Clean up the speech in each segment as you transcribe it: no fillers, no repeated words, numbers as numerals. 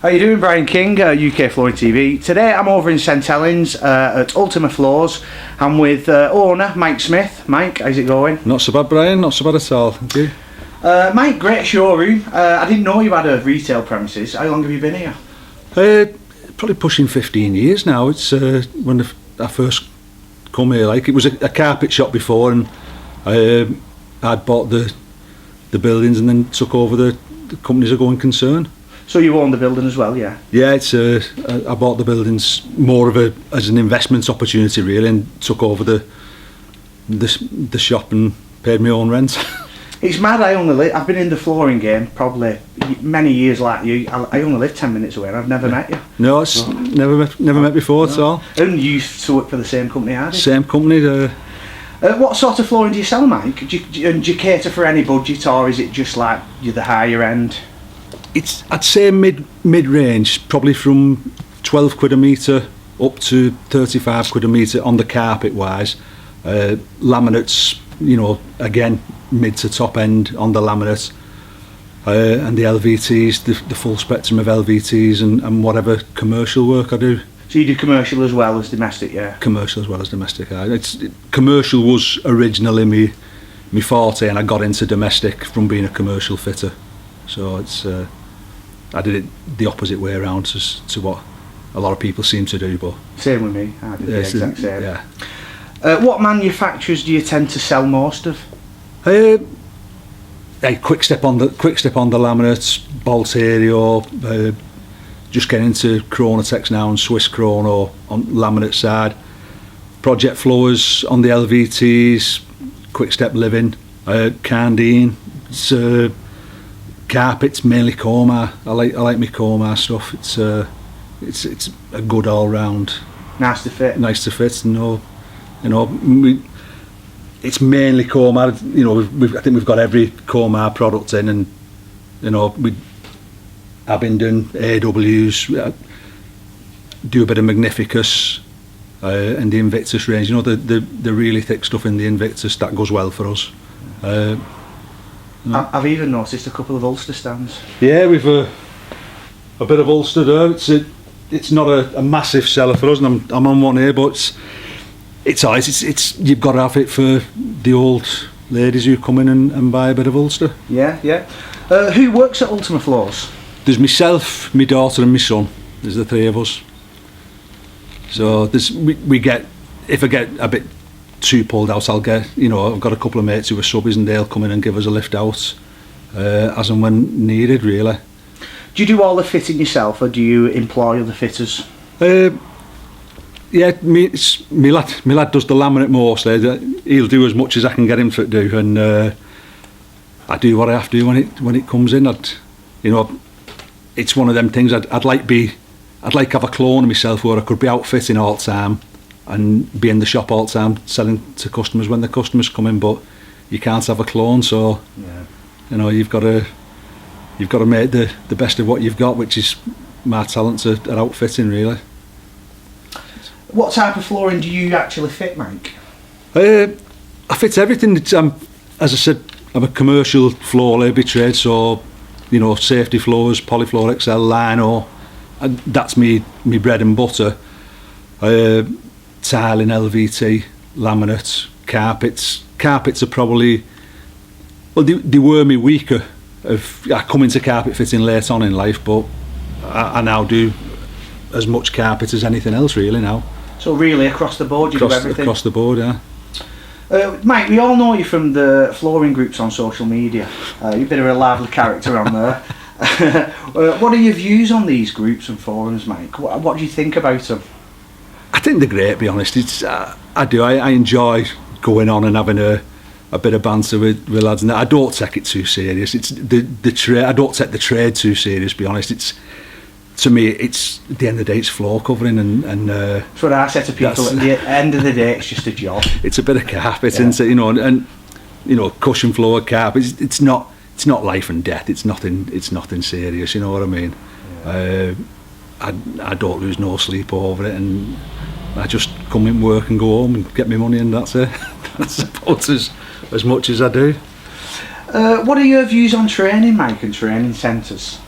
How you doing, Brian King, UK Flooring TV. Today I'm over in St Helens at Ultima Floors. I'm with owner Mike Smith. Mike, how's it going? Not so bad, Brian, not so bad at all, thank you. Mike, great showroom. I didn't know you had a retail premises. How long have you been here? Probably pushing 15 years now. It's when I first come here, like it was a carpet shop before, and I'd bought the buildings and then took over the company as a going concern. So you own the building as well, yeah? Yeah, it's I bought the buildings more of as an investment opportunity really, and took over the shop and paid my own rent. It's mad. I've been in the flooring game probably many years like you. I only live 10 minutes away and I've never met you. No, it's never met before at all. And you used to work for the same company, are you? Same company. What sort of flooring do you sell, Mike? Do you cater for any budget, or is it just like you're the higher end? It's, I'd say mid-range, probably from 12 quid a metre up to 35 quid a metre on the carpet wise. Laminates, you know, again, mid to top end on the laminates. And the LVTs, the full spectrum of LVTs and whatever commercial work I do. So you do commercial as well as domestic, yeah? Commercial as well as domestic. Commercial was originally me forte, and I got into domestic from being a commercial fitter. So it's I did it the opposite way around to what a lot of people seem to do. But same with me. I did the exact same. Yeah. What manufacturers do you tend to sell most of? Quick step on the laminates, Bolterio. Just getting into Chronotex now and Swiss Chrono on laminate side. Project floors on the LVTs. Quick Step Living, Candine. Carpets mainly Comar. I like my Comar stuff. It's a good all round. Nice to fit. Nice to fit. It's mainly Comar. You know, I think we've got every Comar product in, and you know I've been doing AWs. Do a bit of Magnificus and the Invictus range. You know, the really thick stuff in the Invictus that goes well for us. I've even noticed a couple of Ulster stands. Yeah, we've a bit of Ulster there. It's not a massive seller for us, and I'm on one here, but it's nice. It's you've got to have it for the old ladies who come in and buy a bit of Ulster. Yeah. Who works at Ultima Floors? There's myself, my daughter, and my son. There's the three of us. So we get, if I get a bit too pulled out, I've got a couple of mates who are subbies, and they'll come in and give us a lift out as and when needed, really. Do you do all the fitting yourself, or do you employ other fitters? Yeah, my lad does the laminate mostly. He'll do as much as I can get him to do, and I do what I have to do when it comes in. It's one of them things. I'd like have a clone of myself where I could be out fitting all the time and be in the shop all the time selling to customers when the customers come in, but you can't have a clone, so yeah. You've got to make the best of what you've got, which is my talents at outfitting, really. What type of flooring do you actually fit, Mike? I fit everything. As I said, I'm a commercial floor labour trade, so safety floors, Polyfloor XL, Lino, and that's me bread and butter. Tiling, LVT, laminate, carpets. Carpets are probably, well, they were me weaker. I come into carpet fitting late on in life, but I now do as much carpet as anything else really now. So really across the board, you do everything? Across the board, yeah. Mike, we all know you from the flooring groups on social media. You're a bit of a lively character on there. What are your views on these groups and forums, Mike? What do you think about them? I think they're great, to be honest. I do. I enjoy going on and having a bit of banter with lads, and I don't take it too serious. It's the trade. I don't take the trade too serious, to be honest. To me, it's at the end of the day, it's floor covering, and that's what I say to people. At the end of the day, it's just a job. It's a bit of carpet, isn't it? And cushion floor carpet. It's not life and death. It's nothing serious. You know what I mean? Yeah. I don't lose no sleep over it, and I just come in work and go home and get my money, and that's it. That's about as much as I do. What are your views on training, Mike, and training centres?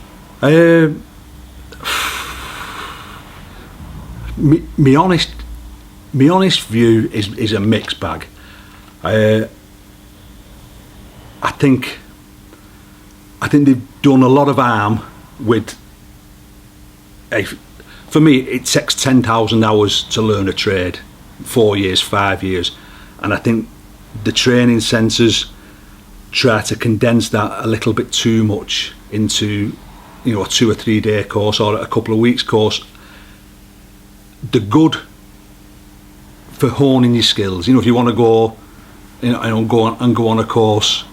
my honest view is a mixed bag. I think they've done a lot of harm with. For me, it takes 10,000 hours to learn a trade, 4 years, 5 years, and I think the training centres try to condense that a little bit too much into, you know, a 2 or 3 day course or a couple of weeks course. The good for honing your skills, you know, if you want to go, you know, go on a course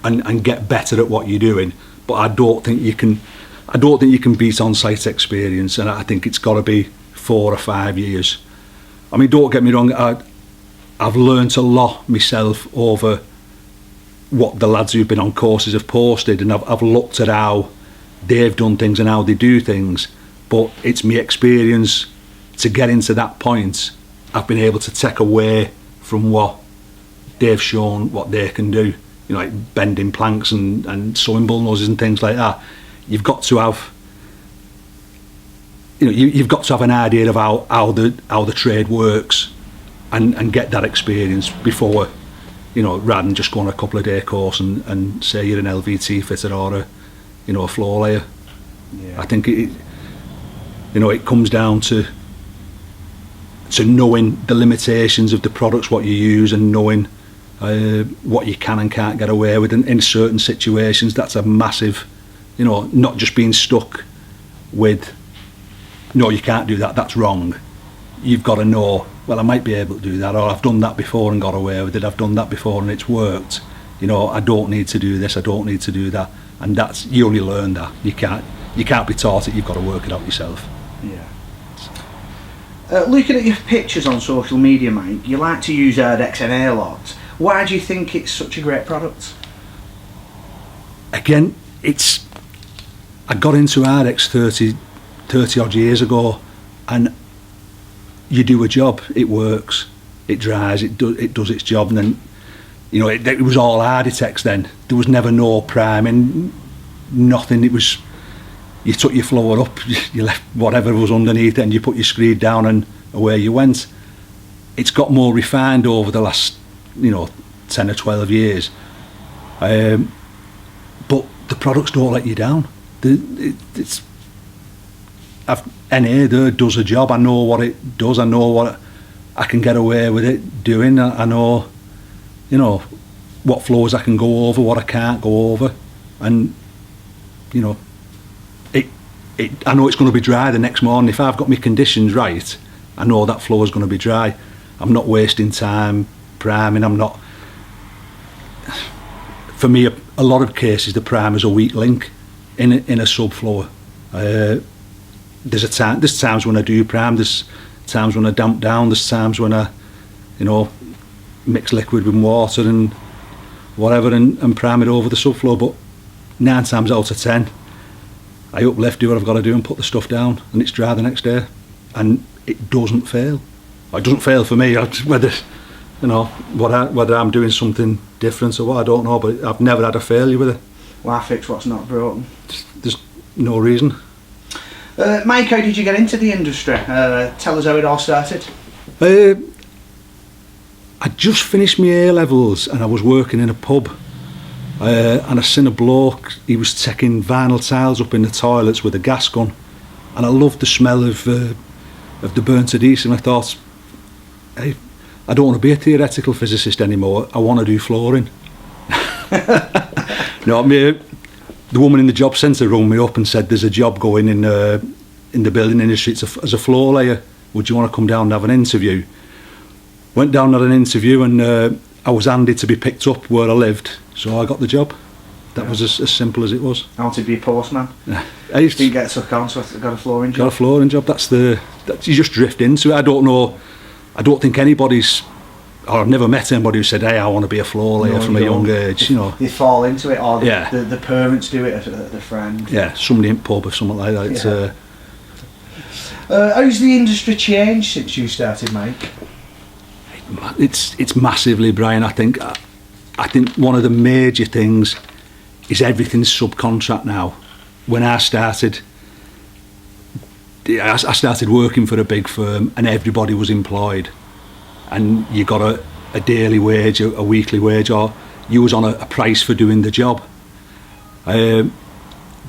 and get better at what you're doing, but I don't think you can beat on-site experience, and I think it's got to be 4 or 5 years. I mean, don't get me wrong, I've learnt a lot myself over what the lads who've been on courses have posted, and I've looked at how they've done things and how they do things, but it's my experience to get into that point. I've been able to take away from what they've shown what they can do, you know, like bending planks and sewing bull noses and things like that. You've got to have, you know, you've got to have an idea of how the trade works, and get that experience before, you know, rather than just go on a couple of day course and say you're an LVT fitter or a floor layer. Yeah. I think it comes down to knowing the limitations of the products, what you use, and knowing what you can and can't get away with in certain situations. That's a massive, you know, not just being stuck with, no, you can't do that, that's wrong. You've got to know, well, I might be able to do that, or I've done that before and got away with it, I've done that before and it's worked. You know, I don't need to do this, I don't need to do that. And that's, you only learn that. You can't be taught it, you've got to work it out yourself. Yeah. Looking at your pictures on social media, Mike, you like to use Ardex and a lot. Why do you think it's such a great product? Again, I got into Ardex 30 odd years ago, and you do a job, it works, it dries, it does its job, and then, you know, it was all Ardex then. There was never no priming, nothing. It was, you took your floor up, you left whatever was underneath it, and you put your screed down, and away you went. It's got more refined over the last, 10 or 12 years, but the products don't let you down. NA there does a job. I know what it does. I know what I can get away with it doing. I know, what floors I can go over, what I can't go over, and I know it's going to be dry the next morning. If I've got my conditions right, I know that floor is going to be dry. I'm not wasting time priming. I'm not. For me, a lot of cases, the primer is a weak link in a subfloor. There's times when I do prime. There's times when I damp down. There's times when I, mix liquid with water and whatever and prime it over the subfloor. But 9 times out of 10, I uplift, do what I've got to do, and put the stuff down, and it's dry the next day, and it doesn't fail. It doesn't fail for me. Whether I'm doing something different or what, I don't know, but I've never had a failure with it. Why fix what's not broken? There's no reason. Mike, how did you get into the industry? Tell us how it all started. I just finished my A-levels and I was working in a pub, and I seen a bloke. He was taking vinyl tiles up in the toilets with a gas gun, and I loved the smell of the burnt adhesive. I thought, hey, I don't want to be a theoretical physicist anymore, I want to do flooring. The woman in the job centre rung me up and said, there's a job going in the building industry, as a floor layer, would you want to come down and have an interview? Went down and had an interview, and I was handed to be picked up where I lived, so I got the job. That was as simple as it was. I wanted to be a postman. Yeah. Didn't get stuck on, so I got a flooring job. Got a flooring job. You just drift into it. I don't know. I don't think anybody's, or I've never met anybody who said, hey, I want to be a floor layer from a young age. They fall into it, or yeah. the parents do it at the friend. Yeah, somebody in pub or something like that. Yeah. How's the industry changed since you started, Mike? It's massively, Brian. I think one of the major things is everything's subcontract now. When I started, I started working for a big firm, and everybody was employed, and you got a daily wage, a weekly wage, or you was on a price for doing the job.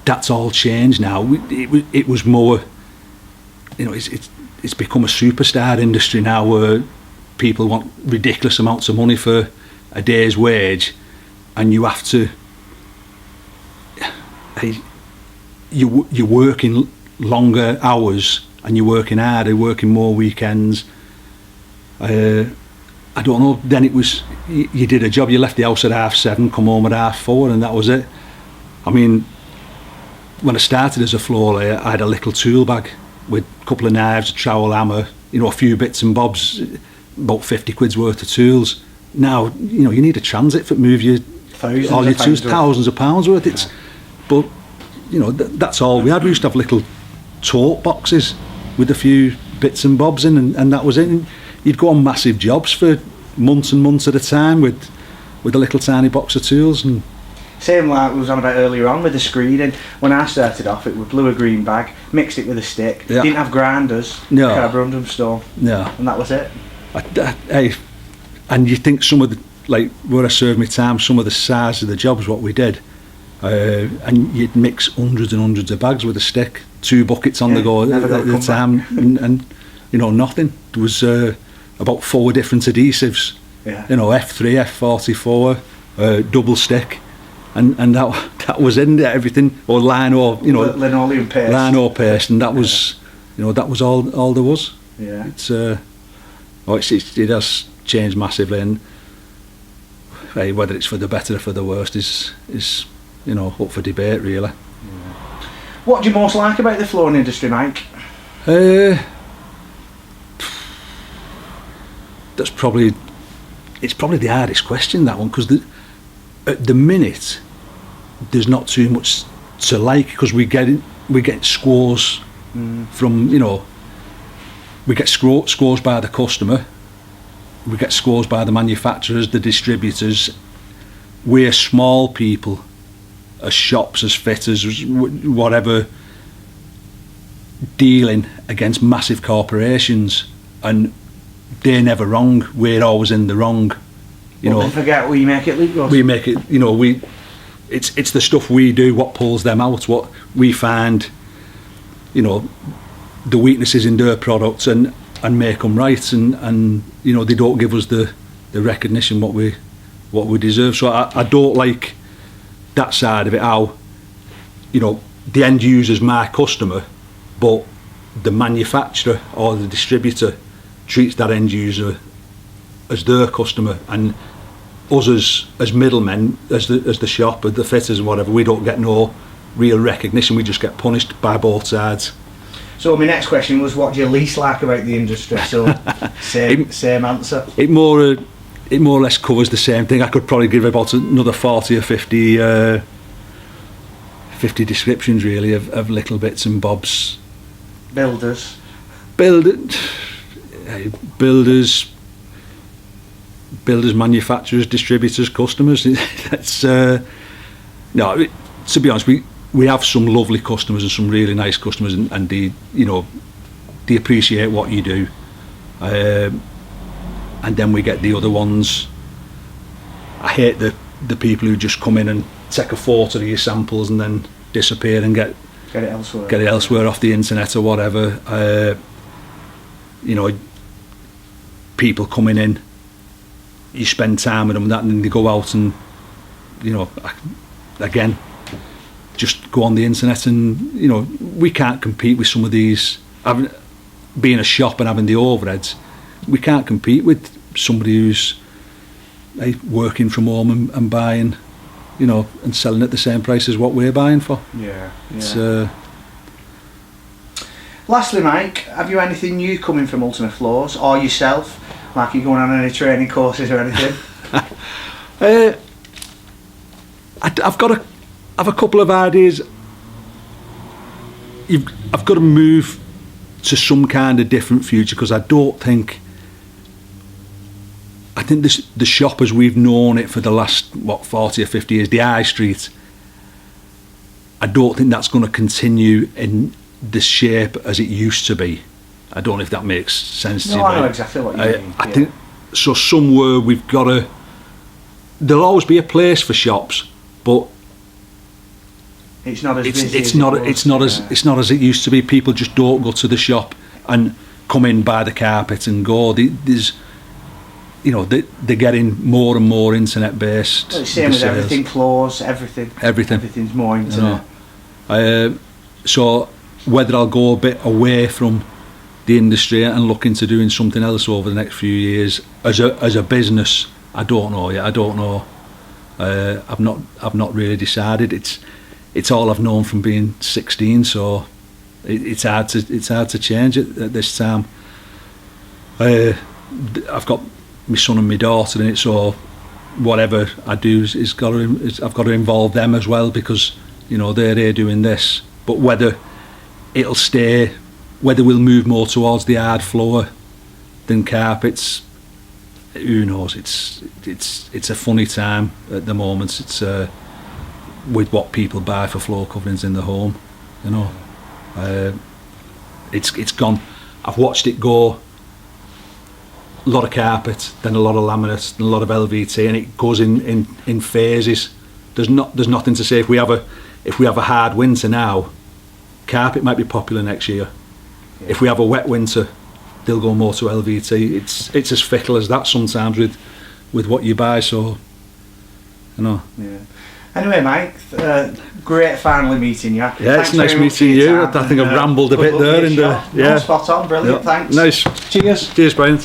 That's all changed now. It was more, it's become a superstar industry now, where people want ridiculous amounts of money for a day's wage, and you have to, you're working longer hours, and you're working harder, working more weekends. I don't know, then it was, you did a job, you left the house at 7:30, come home at 4:30, and that was it. I mean, when I started as a floor layer, I had a little tool bag with a couple of knives, a trowel, hammer, a few bits and bobs, about 50 quid's worth of tools. Now, you need a transit for move your all your tools, thousands of pounds worth. It's, but that's all we had. We used to have little tote boxes with a few bits and bobs in, and that was it. And you'd go on massive jobs for months and months at a time with a little tiny box of tools. And same like we was on about earlier on with the screening. When I started off, it was blue or green bag, mixed it with a stick. Yeah. Didn't have grinders. No. Carborundum stone. No. And that was it. And you think some of the, like where I served my time, some of the size of the jobs what we did, and you'd mix hundreds and hundreds of bags with a stick, 2 buckets on the go at the time, and nothing. There was about 4 different adhesives. Yeah. F3, F44, double stick, and that was in there, everything, or lino, linoleum paste. Lino paste, and that was, that was all there was. Yeah. It has changed massively, and whether it's for the better or for the worst is up for debate, really. Yeah. What do you most like about the flooring industry, Mike? It's probably the hardest question, that one, because at the minute there's not too much to like, because we get scores from we get scores by the customer, we get scores by the manufacturers, the distributors. We're small people, as shops, as fitters, as whatever, dealing against massive corporations, and they're never wrong, we're always in the wrong. Don't forget, we make it legal. We make it, it's the stuff we do what pulls them out, what we find, the weaknesses in their products and make them right, and they don't give us the recognition what we deserve. So I don't like that side of it, how the end user's my customer, but the manufacturer or the distributor treats that end user as their customer, and us as middlemen, as the shop, or the fitters and whatever, we don't get no real recognition. We just get punished by both sides. So my next question was, what do you least like about the industry? So same answer. It more or less covers the same thing. I could probably give about another 40 or 50 descriptions, really, of little bits and bobs. Builders, manufacturers, distributors, customers. It's no, to be honest, we have some lovely customers and some really nice customers, and they appreciate what you do, and then we get the other ones. I hate the people who just come in and take a photo of your samples and then disappear and get it elsewhere off the internet or whatever. People coming in, you spend time with them and then they go out and again just go on the internet, and we can't compete with some of these. Being a shop and having the overheads, we can't compete with somebody who's working from home and buying, and selling at the same price as what we're buying for. Lastly, Mike, have you anything new coming from Ultima Floors or yourself? Like, you going on any training courses or anything? I've a couple of ideas. I've got to move to some kind of different future, because I think the shop as we've known it for the last 40 or 50 years, the high street, I don't think that's going to continue in the shape as it used to be. I don't know if that makes sense to you. No, I know exactly what you mean. I think so. Somewhere we've got to. There'll always be a place for shops, but it's not as busy it's as not it was. it's not as it used to be. People just don't go to the shop and come in, buy the carpet and go. There's, they're getting more and more internet based. Well, it's same with everything, clothes, everything's more internet. So whether I'll go a bit away from the industry and look into doing something else over the next few years as a business, I don't know yet. I don't know. I've not really decided. It's all I've known from being 16. So it's hard to change it at this time. I've got my son and my daughter in it, so whatever I do I've got to involve them as well, because they're here doing this. But whether it'll stay, whether we'll move more towards the hard floor than carpets, who knows? It's a funny time at the moment. It's with what people buy for floor coverings in the home, it's gone. I've watched it go. A lot of carpet, then a lot of laminate, then a lot of LVT, and it goes in phases. There's nothing to say if we have a hard winter now, carpet might be popular next year. Yeah. If we have a wet winter, they'll go more to LVT. It's as fickle as that sometimes with what you buy. So, Yeah. Anyway, Mike, great finally meeting you. Yeah, Thanks it's nice meeting you. I think I've rambled a bit there. No, spot on, brilliant. Thanks. Nice. Cheers. Cheers, Brian.